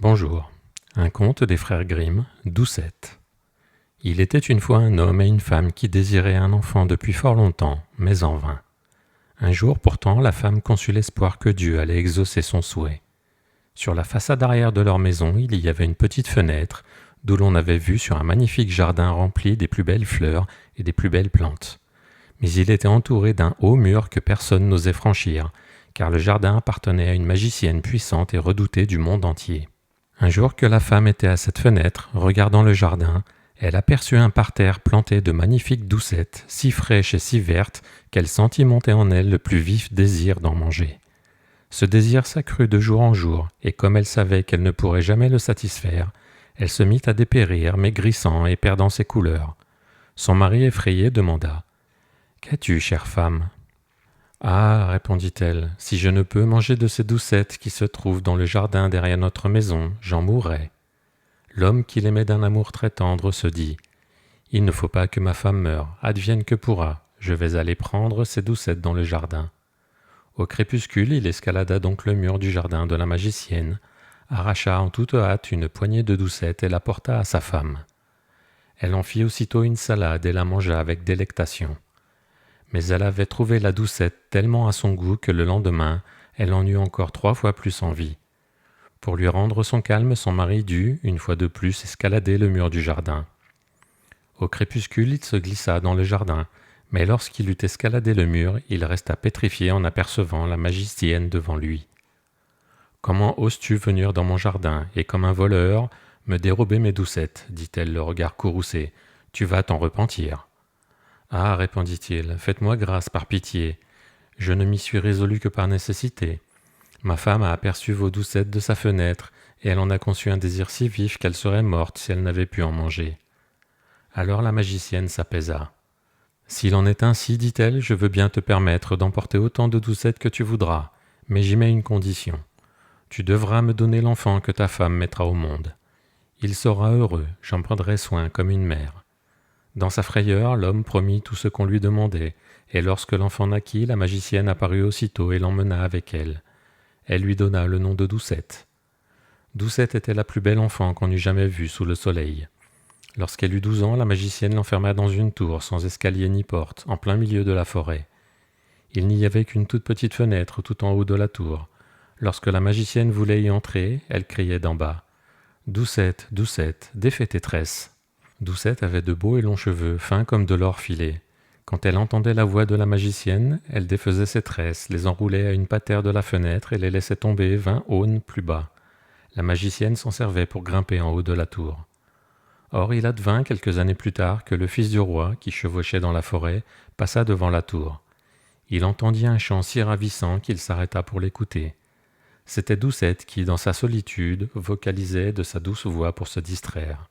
Bonjour. Un conte des frères Grimm, Doucette. Il était une fois un homme et une femme qui désiraient un enfant depuis fort longtemps, mais en vain. Un jour pourtant, la femme conçut l'espoir que Dieu allait exaucer son souhait. Sur la façade arrière de leur maison, il y avait une petite fenêtre, d'où l'on avait vue sur un magnifique jardin rempli des plus belles fleurs et des plus belles plantes. Mais il était entouré d'un haut mur que personne n'osait franchir, car le jardin appartenait à une magicienne puissante et redoutée du monde entier. Un jour que la femme était à cette fenêtre, regardant le jardin, elle aperçut un parterre planté de magnifiques doucettes, si fraîches et si vertes qu'elle sentit monter en elle le plus vif désir d'en manger. Ce désir s'accrut de jour en jour, et comme elle savait qu'elle ne pourrait jamais le satisfaire, elle se mit à dépérir, maigrissant et perdant ses couleurs. Son mari effrayé demanda « Qu'as-tu, chère femme ?» « Ah, répondit-elle, si je ne peux manger de ces doucettes qui se trouvent dans le jardin derrière notre maison, j'en mourrai. » L'homme qui l'aimait d'un amour très tendre se dit « Il ne faut pas que ma femme meure, advienne que pourra, je vais aller prendre ces doucettes dans le jardin. » Au crépuscule, il escalada donc le mur du jardin de la magicienne, arracha en toute hâte une poignée de doucettes et la porta à sa femme. Elle en fit aussitôt une salade et la mangea avec délectation. Mais elle avait trouvé la doucette tellement à son goût que le lendemain, elle en eut encore 3 fois plus envie. Pour lui rendre son calme, son mari dut, une fois de plus, escalader le mur du jardin. Au crépuscule, il se glissa dans le jardin, mais lorsqu'il eut escaladé le mur, il resta pétrifié en apercevant la magicienne devant lui. « Comment oses-tu venir dans mon jardin, et comme un voleur, me dérober mes doucettes ?» dit-elle le regard courroucé. « Tu vas t'en repentir. » « Ah, répondit-il, faites-moi grâce par pitié. Je ne m'y suis résolu que par nécessité. Ma femme a aperçu vos doucettes de sa fenêtre, et elle en a conçu un désir si vif qu'elle serait morte si elle n'avait pu en manger. » Alors la magicienne s'apaisa. « S'il en est ainsi, dit-elle, je veux bien te permettre d'emporter autant de doucettes que tu voudras, mais j'y mets une condition. Tu devras me donner l'enfant que ta femme mettra au monde. Il sera heureux, j'en prendrai soin comme une mère. » Dans sa frayeur, l'homme promit tout ce qu'on lui demandait, et lorsque l'enfant naquit, la magicienne apparut aussitôt et l'emmena avec elle. Elle lui donna le nom de Doucette. Doucette était la plus belle enfant qu'on eût jamais vue sous le soleil. Lorsqu'elle eut 12 ans, la magicienne l'enferma dans une tour sans escalier ni porte, en plein milieu de la forêt. Il n'y avait qu'une toute petite fenêtre tout en haut de la tour. Lorsque la magicienne voulait y entrer, elle criait d'en bas « Doucette, Doucette, défais tes tresses !» Doucette avait de beaux et longs cheveux, fins comme de l'or filé. Quand elle entendait la voix de la magicienne, elle défaisait ses tresses, les enroulait à une patère de la fenêtre et les laissait tomber 20 aunes plus bas. La magicienne s'en servait pour grimper en haut de la tour. Or, il advint quelques années plus tard que le fils du roi, qui chevauchait dans la forêt, passa devant la tour. Il entendit un chant si ravissant qu'il s'arrêta pour l'écouter. C'était Doucette qui, dans sa solitude, vocalisait de sa douce voix pour se distraire.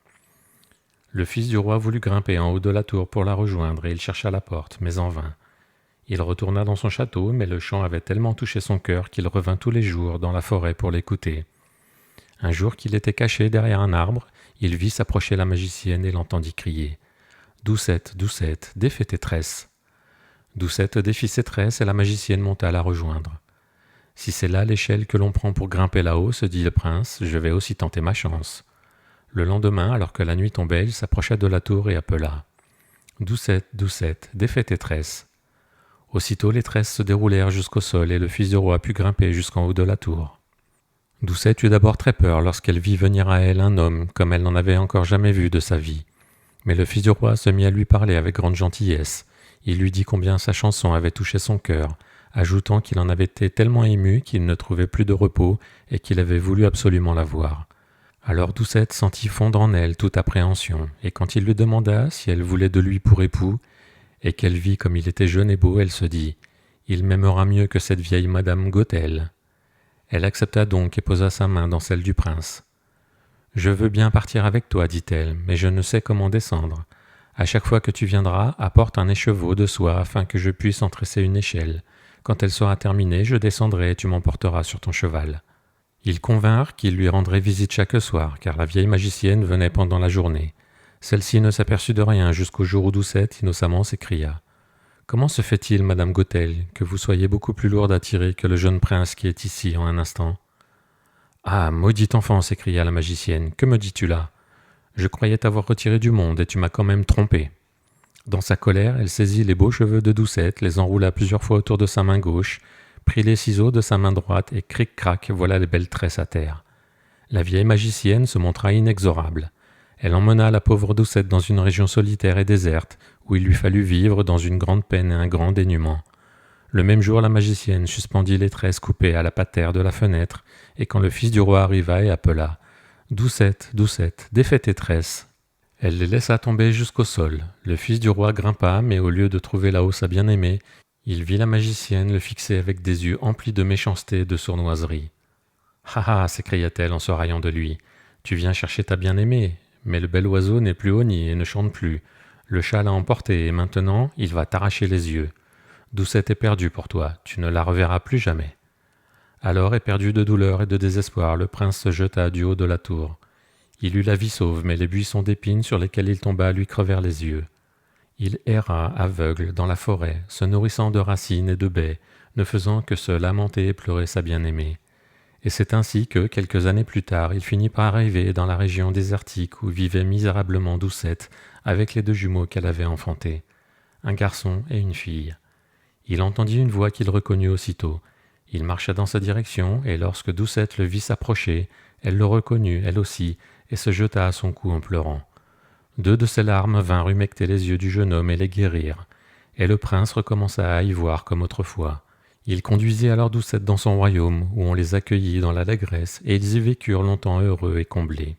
Le fils du roi voulut grimper en haut de la tour pour la rejoindre et il chercha la porte, mais en vain. Il retourna dans son château, mais le chant avait tellement touché son cœur qu'il revint tous les jours dans la forêt pour l'écouter. Un jour qu'il était caché derrière un arbre, il vit s'approcher la magicienne et l'entendit crier « Doucette, Doucette, défais tes tresses !» Doucette défit ses tresses et la magicienne monta la rejoindre. « Si c'est là l'échelle que l'on prend pour grimper là-haut, se dit le prince, je vais aussi tenter ma chance. » Le lendemain, alors que la nuit tombait, il s'approcha de la tour et appela « Doucette, Doucette, défais tes tresses !» Aussitôt les tresses se déroulèrent jusqu'au sol et le fils du roi put grimper jusqu'en haut de la tour. Doucette eut d'abord très peur lorsqu'elle vit venir à elle un homme comme elle n'en avait encore jamais vu de sa vie. Mais le fils du roi se mit à lui parler avec grande gentillesse. Il lui dit combien sa chanson avait touché son cœur, ajoutant qu'il en avait été tellement ému qu'il ne trouvait plus de repos et qu'il avait voulu absolument la voir. Alors Doucette sentit fondre en elle toute appréhension, et quand il lui demanda si elle voulait de lui pour époux, et qu'elle vit comme il était jeune et beau, elle se dit « Il m'aimera mieux que cette vieille madame Gothel. » Elle accepta donc et posa sa main dans celle du prince. « Je veux bien partir avec toi, dit-elle, mais je ne sais comment descendre. À chaque fois que tu viendras, apporte un écheveau de soie afin que je puisse en tresser une échelle. Quand elle sera terminée, je descendrai et tu m'emporteras sur ton cheval. » Ils convinrent qu'il lui rendrait visite chaque soir, car la vieille magicienne venait pendant la journée. Celle-ci ne s'aperçut de rien jusqu'au jour où Doucette innocemment s'écria « Comment se fait-il, madame Gothel, que vous soyez beaucoup plus lourde à tirer que le jeune prince qui est ici en un instant ?»« Ah, maudit enfant, s'écria la magicienne, que me dis-tu là? Je croyais t'avoir retiré du monde et tu m'as quand même trompé. Dans sa colère, elle saisit les beaux cheveux de Doucette, les enroula plusieurs fois autour de sa main gauche, prit les ciseaux de sa main droite et cric-crac, voilà les belles tresses à terre. La vieille magicienne se montra inexorable. Elle emmena la pauvre Doucette dans une région solitaire et déserte, où il lui fallut vivre dans une grande peine et un grand dénuement. Le même jour, la magicienne suspendit les tresses coupées à la patère de la fenêtre, et quand le fils du roi arriva et appela « Doucette, Doucette, défais tes tresses !» Elle les laissa tomber jusqu'au sol. Le fils du roi grimpa, mais au lieu de trouver là-haut sa bien-aimée, il vit la magicienne le fixer avec des yeux emplis de méchanceté et de sournoiserie. « Ha ha !» s'écria-t-elle en se raillant de lui. « Tu viens chercher ta bien-aimée, mais le bel oiseau n'est plus au nid et ne chante plus. Le chat l'a emporté et maintenant il va t'arracher les yeux. Doucette est perdue pour toi, tu ne la reverras plus jamais. » Alors, éperdu de douleur et de désespoir, le prince se jeta du haut de la tour. Il eut la vie sauve, mais les buissons d'épines sur lesquels il tomba lui crevèrent les yeux. Il erra, aveugle, dans la forêt, se nourrissant de racines et de baies, ne faisant que se lamenter et pleurer sa bien-aimée. Et c'est ainsi que, quelques années plus tard, il finit par arriver dans la région désertique où vivait misérablement Doucette avec les deux jumeaux qu'elle avait enfantés, un garçon et une fille. Il entendit une voix qu'il reconnut aussitôt. Il marcha dans sa direction, et lorsque Doucette le vit s'approcher, elle le reconnut, elle aussi, et se jeta à son cou en pleurant. Deux de ses larmes vinrent humecter les yeux du jeune homme et les guérir, et le prince recommença à y voir comme autrefois. Il conduisit alors Doucette dans son royaume, où on les accueillit dans l'allégresse, et ils y vécurent longtemps heureux et comblés.